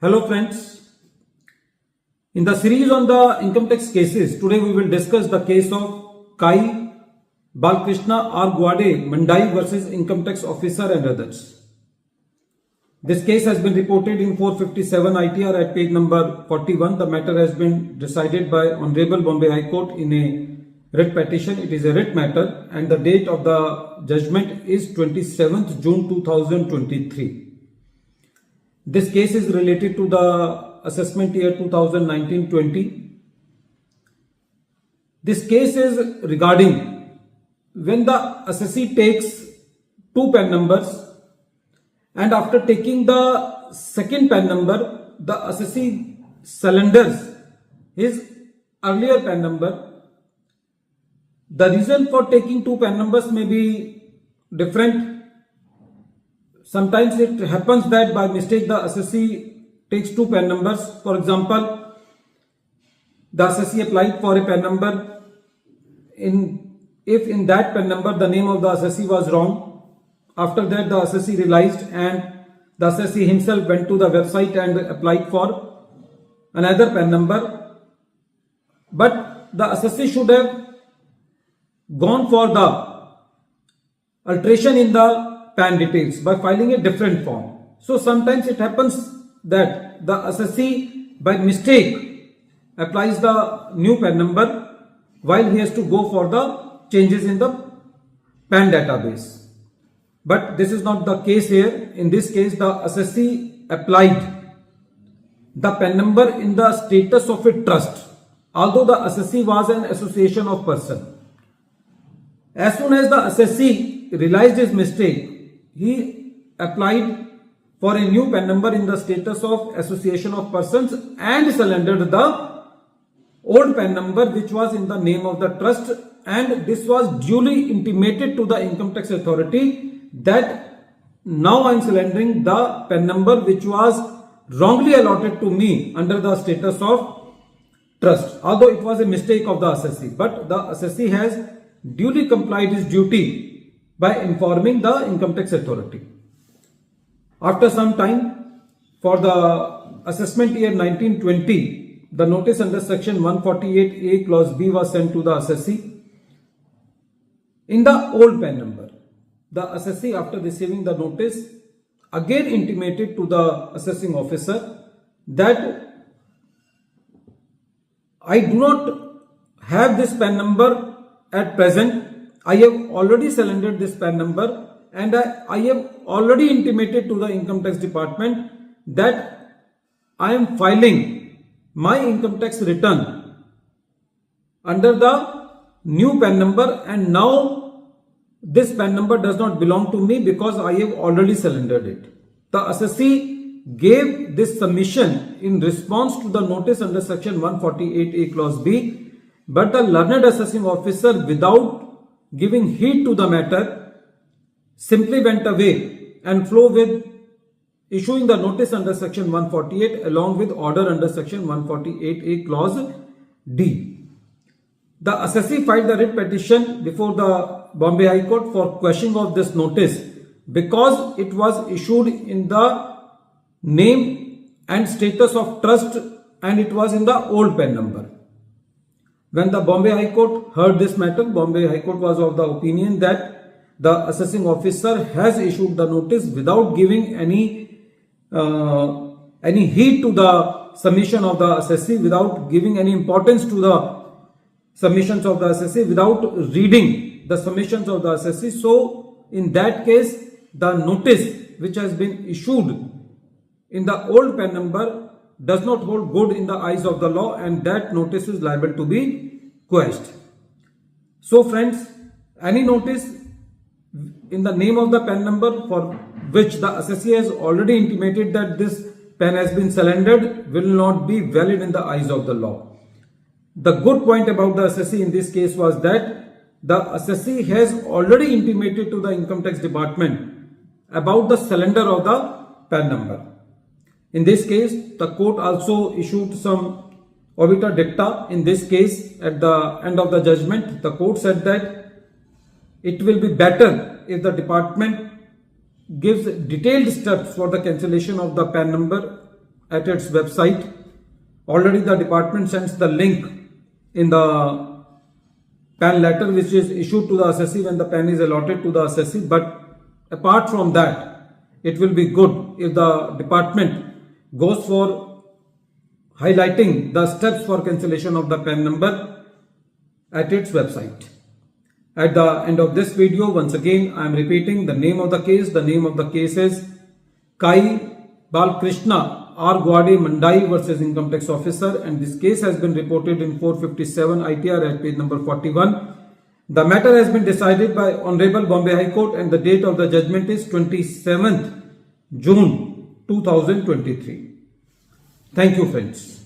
Hello friends, in the series on the income tax cases, today we will discuss the case of Kai Balkrishna R. Gwade Mandai versus Income Tax Officer and others. This case has been reported in 457 ITR at page number 41. The matter has been decided by Honorable Bombay High Court in a writ petition. It is a writ matter and the date of the judgment is 27th June 2023. This case is related to the assessment year 2019-20. This case is regarding when the assessee takes two PAN numbers and after taking the second PAN number, the assessee surrenders his earlier PAN number. The reason for taking two PAN numbers may be different. Sometimes it happens that by mistake the assessee takes two PAN numbers. For example, the assessee applied for a PAN number. If in that PAN number the name of the assessee was wrong, after that the assessee realized and the assessee himself went to the website and applied for another PAN number. But the assessee should have gone for the alteration in the PAN details by filing a different form. So sometimes it happens that the assessee by mistake applies the new PAN number while he has to go for the changes in the PAN database. But this is not the case here. In this case, the assessee applied the PAN number in the status of a trust, although the assessee was an association of person. As soon as the assessee realized his mistake, he applied for a new PAN number in the status of association of persons and surrendered the old PAN number which was in the name of the trust, and this was duly intimated to the income tax authority that now I am surrendering the PAN number which was wrongly allotted to me under the status of trust, although it was a mistake of the assessee. But the assessee has duly complied his duty by informing the income tax authority. After some time, for the assessment year 1920, the notice under section 148A clause B was sent to the assessee in the old PAN number. The assessee, after receiving the notice, again intimated to the assessing officer that I do not have this PAN number at present. I have already surrendered this PAN number and I have already intimated to the income tax department that I am filing my income tax return under the new PAN number, and now this PAN number does not belong to me because I have already surrendered it. The assessee gave this submission in response to the notice under section 148A clause B, but the learned assessing officer, without giving heed to the matter, simply went away and flew with issuing the notice under section 148 along with order under section 148A clause D. The assessee filed the writ petition before the Bombay High Court for quashing of this notice because it was issued in the name and status of trust and it was in the old PAN number. When the Bombay High Court heard this matter, Bombay High Court was of the opinion that the assessing officer has issued the notice without giving any heed to the submission of the assessee, without giving any importance to the submissions of the assessee, without reading the submissions of the assessee. So, in that case, the notice which has been issued in the old PAN number does not hold good in the eyes of the law, and that notice is liable to be quashed. So friends, any notice in the name of the PAN number for which the assessee has already intimated that this PAN has been surrendered will not be valid in the eyes of the law. The good point about the assessee in this case was that the assessee has already intimated to the income tax department about the surrender of the PAN number. In this case, the court also issued some obiter dicta. In this case, at the end of the judgment, the court said that it will be better if the department gives detailed steps for the cancellation of the PAN number at its website. Already the department sends the link in the PAN letter which is issued to the assessee when the PAN is allotted to the assessee. But apart from that, it will be good if the department goes for highlighting the steps for cancellation of the PAN number at its website. At the end of this video, once again, I am repeating the name of the case. The name of the case is Kai Balkrishna R. Gwade Mandai versus Income Tax Officer, and this case has been reported in 457 ITR at page number 41. The matter has been decided by Honorable Bombay High Court and the date of the judgment is 27th June 2023. Thank you, friends.